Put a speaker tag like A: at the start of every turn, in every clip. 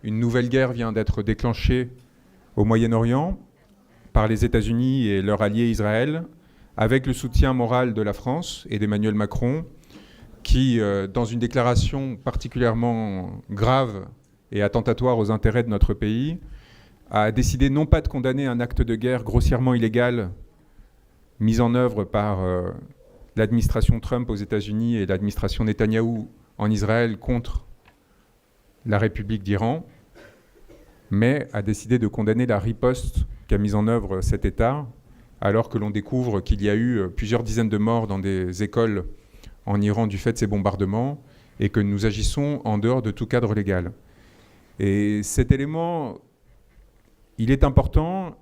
A: une nouvelle guerre vient d'être déclenchée au Moyen-Orient par les États-Unis et leur allié Israël, avec le soutien moral de la France et d'Emmanuel Macron, qui, dans une déclaration particulièrement grave et attentatoire aux intérêts de notre pays, a décidé non pas de condamner un acte de guerre grossièrement illégal mis en œuvre par l'administration Trump aux États-Unis et l'administration Netanyahou en Israël contre la République d'Iran, mais a décidé de condamner la riposte qu'a mise en œuvre cet État, alors que l'on découvre qu'il y a eu plusieurs dizaines de morts dans des écoles en Iran du fait de ces bombardements, et que nous agissons en dehors de tout cadre légal. Et cet élément, il est important,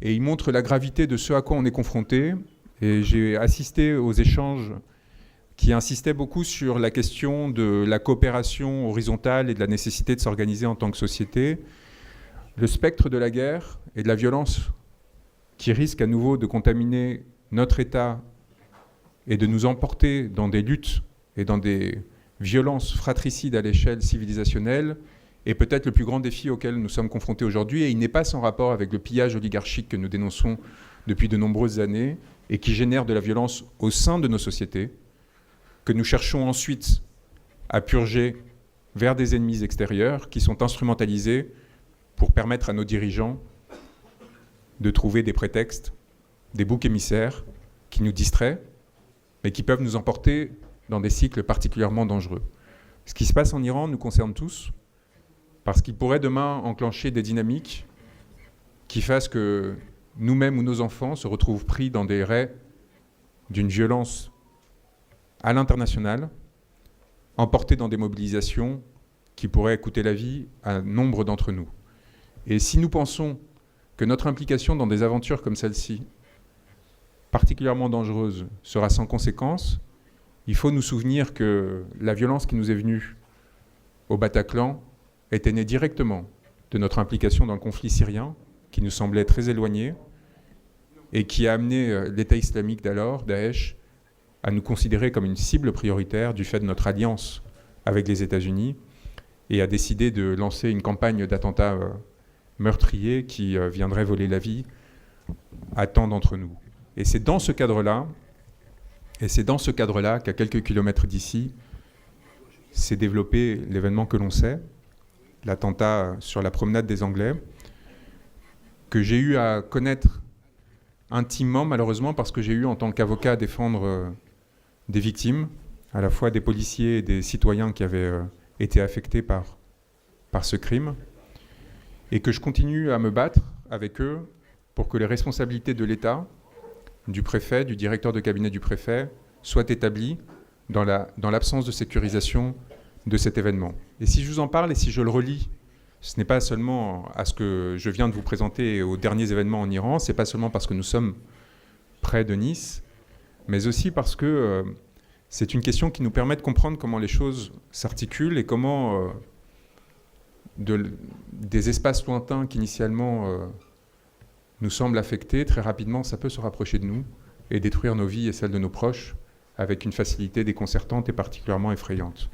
A: et il montre la gravité de ce à quoi on est confronté. Et j'ai assisté aux échanges qui insistait beaucoup sur la question de la coopération horizontale et de la nécessité de s'organiser en tant que société. Le spectre de la guerre et de la violence qui risque à nouveau de contaminer notre État et de nous emporter dans des luttes et dans des violences fratricides à l'échelle civilisationnelle est peut-être le plus grand défi auquel nous sommes confrontés aujourd'hui, et il n'est pas sans rapport avec le pillage oligarchique que nous dénonçons depuis de nombreuses années et qui génère de la violence au sein de nos sociétés, que nous cherchons ensuite à purger vers des ennemis extérieurs qui sont instrumentalisés pour permettre à nos dirigeants de trouver des prétextes, des boucs émissaires qui nous distraient, mais qui peuvent nous emporter dans des cycles particulièrement dangereux. Ce qui se passe en Iran nous concerne tous, parce qu'il pourrait demain enclencher des dynamiques qui fassent que nous-mêmes ou nos enfants se retrouvent pris dans des raies d'une violence à l'international, emportés dans des mobilisations qui pourraient coûter la vie à nombre d'entre nous. Et si nous pensons que notre implication dans des aventures comme celle-ci, particulièrement dangereuse, sera sans conséquence, il faut nous souvenir que la violence qui nous est venue au Bataclan était née directement de notre implication dans le conflit syrien, qui nous semblait très éloigné, et qui a amené l'État islamique d'alors, Daesh, à nous considérer comme une cible prioritaire du fait de notre alliance avec les États-Unis, et a décidé de lancer une campagne d'attentats meurtriers qui viendrait voler la vie à tant d'entre nous. Et c'est dans ce cadre-là, qu'à quelques kilomètres d'ici, s'est développé l'événement que l'on sait, l'attentat sur la promenade des Anglais, que j'ai eu à connaître intimement, malheureusement, parce que j'ai eu en tant qu'avocat à défendre des victimes, à la fois des policiers et des citoyens qui avaient été affectés par ce crime, et que je continue à me battre avec eux pour que les responsabilités de l'État, du préfet, du directeur de cabinet du préfet, soient établies dans l'absence de sécurisation de cet événement. Et si je vous en parle et si je le relie, ce n'est pas seulement à ce que je viens de vous présenter aux derniers événements en Iran, ce n'est pas seulement parce que nous sommes près de Nice, mais aussi parce que c'est une question qui nous permet de comprendre comment les choses s'articulent et comment des espaces lointains qui initialement nous semblent affectés, très rapidement ça peut se rapprocher de nous et détruire nos vies et celles de nos proches avec une facilité déconcertante et particulièrement effrayante.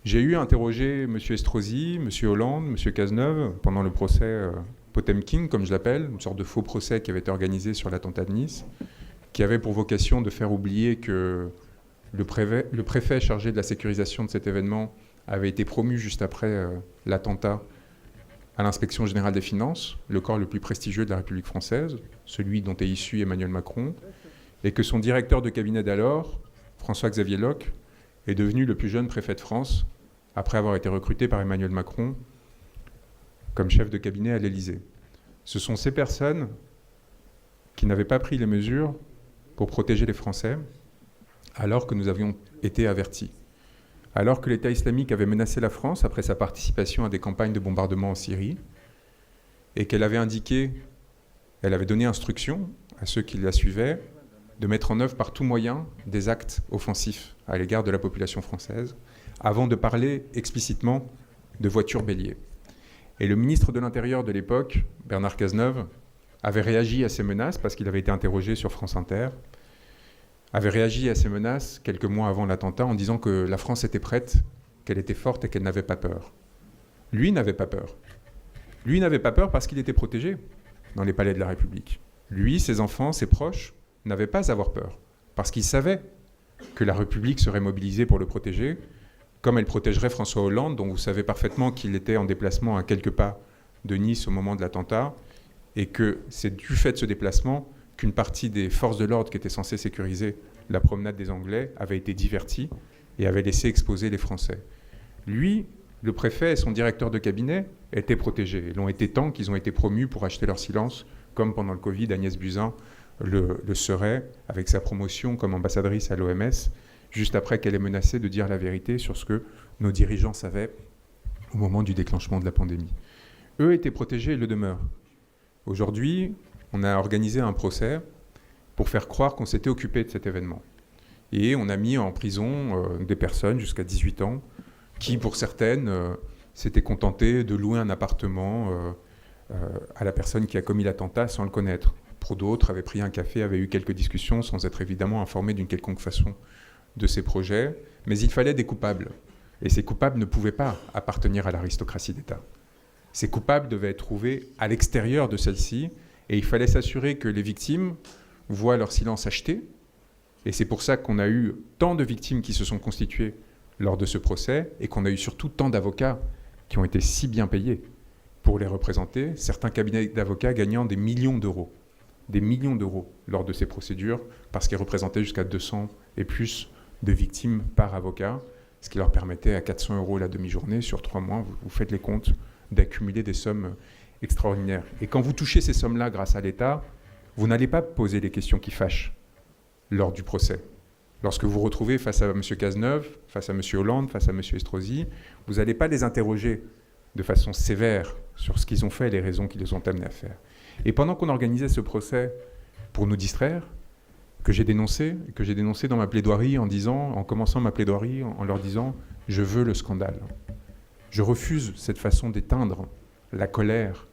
A: J'ai eu à interroger M. Estrosi, M. Hollande, M. Cazeneuve pendant le procès Potemkin, comme je l'appelle, une sorte de faux procès qui avait été organisé sur l'attentat de Nice, qui avait pour vocation de faire oublier que le préfet chargé de la sécurisation de cet événement avait été promu juste après l'attentat à l'inspection générale des finances, le corps le plus prestigieux de la République française, celui dont est issu Emmanuel Macron, et que son directeur de cabinet d'alors, François-Xavier Locke, est devenu le plus jeune préfet de France, après avoir été recruté par Emmanuel Macron comme chef de cabinet à l'Élysée. Ce sont ces personnes qui n'avaient pas pris les mesures pour protéger les Français, alors que nous avions été avertis. Alors que l'État islamique avait menacé la France après sa participation à des campagnes de bombardement en Syrie, et qu'elle avait indiqué, elle avait donné instruction à ceux qui la suivaient, de mettre en œuvre par tout moyen des actes offensifs à l'égard de la population française, avant de parler explicitement de voitures béliers. Et le ministre de l'Intérieur de l'époque, Bernard Cazeneuve, avait réagi à ces menaces, parce qu'il avait été interrogé sur France Inter, avait réagi à ces menaces quelques mois avant l'attentat en disant que la France était prête, qu'elle était forte et qu'elle n'avait pas peur. Lui n'avait pas peur. Lui n'avait pas peur parce qu'il était protégé dans les palais de la République. Lui, ses enfants, ses proches n'avaient pas à avoir peur parce qu'ils savaient que la République serait mobilisée pour le protéger, comme elle protégerait François Hollande, dont vous savez parfaitement qu'il était en déplacement à quelques pas de Nice au moment de l'attentat, et que c'est du fait de ce déplacement qu'une partie des forces de l'ordre qui étaient censées sécuriser la promenade des Anglais avait été divertie et avait laissé exposer les Français. Lui, le préfet et son directeur de cabinet étaient protégés. Ils l'ont été tant qu'ils ont été promus pour acheter leur silence, comme pendant le Covid, Agnès Buzyn le serait avec sa promotion comme ambassadrice à l'OMS, juste après qu'elle ait menacé de dire la vérité sur ce que nos dirigeants savaient au moment du déclenchement de la pandémie. Eux étaient protégés et le demeurent. Aujourd'hui, on a organisé un procès pour faire croire qu'on s'était occupé de cet événement. Et on a mis en prison des personnes jusqu'à 18 ans qui, pour certaines, s'étaient contentées de louer un appartement à la personne qui a commis l'attentat sans le connaître. Pour d'autres, avaient pris un café, avaient eu quelques discussions sans être évidemment informés d'une quelconque façon de ces projets. Mais il fallait des coupables. Et ces coupables ne pouvaient pas appartenir à l'aristocratie d'État. Ces coupables devaient être trouvés à l'extérieur de celle-ci, et il fallait s'assurer que les victimes voient leur silence acheté. Et c'est pour ça qu'on a eu tant de victimes qui se sont constituées lors de ce procès, et qu'on a eu surtout tant d'avocats qui ont été si bien payés pour les représenter, certains cabinets d'avocats gagnant des millions d'euros lors de ces procédures, parce qu'ils représentaient jusqu'à 200 et plus de victimes par avocat, ce qui leur permettait à 400 € la demi-journée sur 3 mois, vous faites les comptes, d'accumuler des sommes extraordinaires. Et quand vous touchez ces sommes-là grâce à l'État, vous n'allez pas poser les questions qui fâchent lors du procès. Lorsque vous vous retrouvez face à M. Cazeneuve, face à M. Hollande, face à M. Estrosi, vous n'allez pas les interroger de façon sévère sur ce qu'ils ont fait et les raisons qui les ont amenés à faire. Et pendant qu'on organisait ce procès pour nous distraire, que j'ai dénoncé dans ma plaidoirie en commençant ma plaidoirie en leur disant « Je veux le scandale ». Je refuse cette façon d'éteindre la colère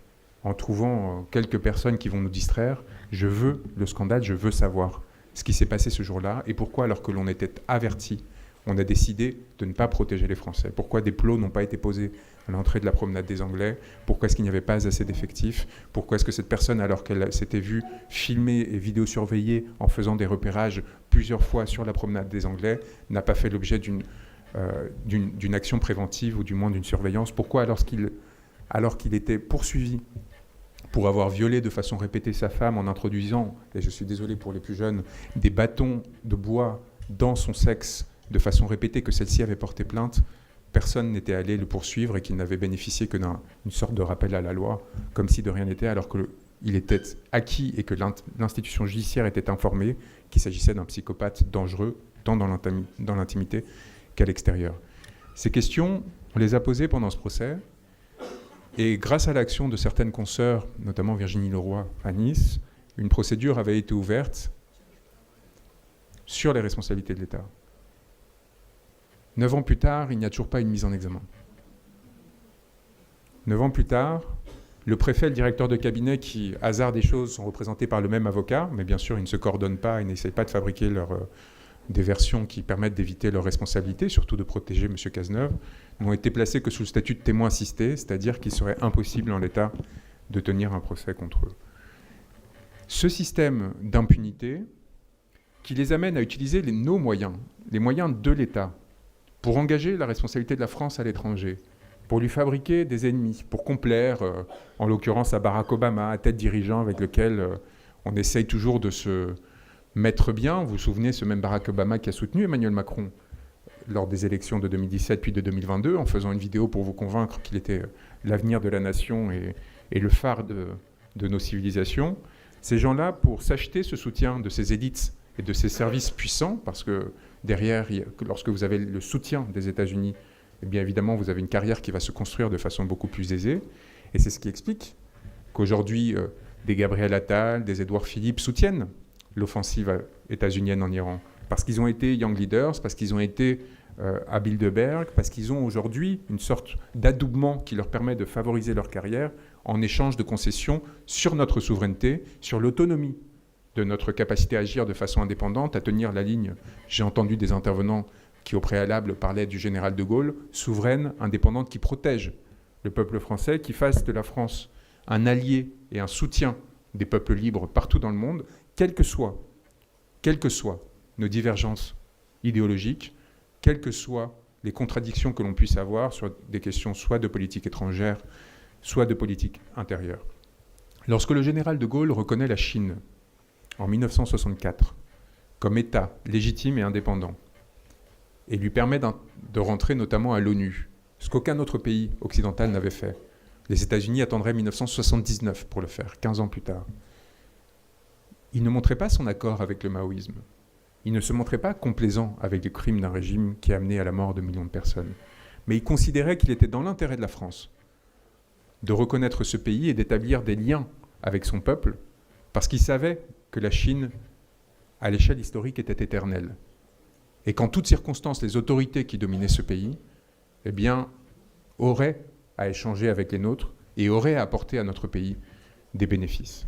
A: en trouvant quelques personnes qui vont nous distraire. Je veux le scandale, je veux savoir ce qui s'est passé ce jour-là et pourquoi, alors que l'on était averti, on a décidé de ne pas protéger les Français. Pourquoi des plots n'ont pas été posés à l'entrée de la promenade des Anglais? Pourquoi est-ce qu'il n'y avait pas assez d'effectifs? Pourquoi est-ce que cette personne, alors qu'elle s'était vue filmer et vidéosurveiller en faisant des repérages plusieurs fois sur la promenade des Anglais, n'a pas fait l'objet d'une action préventive ou du moins d'une surveillance? Pourquoi, alors qu'il était poursuivi pour avoir violé de façon répétée sa femme en introduisant, et je suis désolé pour les plus jeunes, des bâtons de bois dans son sexe de façon répétée, que celle-ci avait porté plainte, personne n'était allé le poursuivre et qu'il n'avait bénéficié que d'une sorte de rappel à la loi, comme si de rien n'était, alors qu'il était acquis et que l'institution judiciaire était informée qu'il s'agissait d'un psychopathe dangereux, tant dans l'intimité qu'à l'extérieur. Ces questions, on les a posées pendant ce procès, et grâce à l'action de certaines consoeurs, notamment Virginie Leroy à Nice, une procédure avait été ouverte sur les responsabilités de l'État. 9 ans plus tard, il n'y a toujours pas une mise en examen. 9 ans plus tard, le préfet et le directeur de cabinet qui, hasard des choses, sont représentés par le même avocat, mais bien sûr, ils ne se coordonnent pas et n'essayent pas de fabriquer des versions qui permettent d'éviter leur responsabilité, surtout de protéger M. Cazeneuve, n'ont été placés que sous le statut de témoin assisté, c'est-à-dire qu'il serait impossible en l'état de tenir un procès contre eux. Ce système d'impunité qui les amène à utiliser nos moyens, les moyens de l'État, pour engager la responsabilité de la France à l'étranger, pour lui fabriquer des ennemis, pour complaire, en l'occurrence à Barack Obama, à tel dirigeant avec lequel on essaye toujours de se mettre bien. Vous vous souvenez, ce même Barack Obama qui a soutenu Emmanuel Macron lors des élections de 2017 puis de 2022, en faisant une vidéo pour vous convaincre qu'il était l'avenir de la nation et le phare de nos civilisations. Ces gens-là, pour s'acheter ce soutien de ces élites et de ces services puissants, parce que derrière, lorsque vous avez le soutien des États-Unis, eh bien évidemment, vous avez une carrière qui va se construire de façon beaucoup plus aisée. Et c'est ce qui explique qu'aujourd'hui, des Gabriel Attal, des Édouard Philippe soutiennent l'offensive états-unienne en Iran. Parce qu'ils ont été Young Leaders, parce qu'ils ont été à Bilderberg, parce qu'ils ont aujourd'hui une sorte d'adoubement qui leur permet de favoriser leur carrière en échange de concessions sur notre souveraineté, sur l'autonomie de notre capacité à agir de façon indépendante, à tenir la ligne. J'ai entendu des intervenants qui, au préalable, parlaient du général de Gaulle, souveraine, indépendante, qui protège le peuple français, qui fasse de la France un allié et un soutien des peuples libres partout dans le monde, quelles que soient nos divergences idéologiques, quelles que soient les contradictions que l'on puisse avoir sur des questions soit de politique étrangère, soit de politique intérieure. Lorsque le général de Gaulle reconnaît la Chine en 1964 comme État légitime et indépendant, et lui permet de rentrer notamment à l'ONU, ce qu'aucun autre pays occidental n'avait fait. Les États-Unis attendraient 1979 pour le faire, 15 ans plus tard. Il ne montrait pas son accord avec le maoïsme. Il ne se montrait pas complaisant avec les crimes d'un régime qui a amené à la mort de millions de personnes. Mais il considérait qu'il était dans l'intérêt de la France de reconnaître ce pays et d'établir des liens avec son peuple, parce qu'il savait que la Chine, à l'échelle historique, était éternelle. Et qu'en toutes circonstances, les autorités qui dominaient ce pays, eh bien, auraient à échanger avec les nôtres et auraient à apporter à notre pays des bénéfices.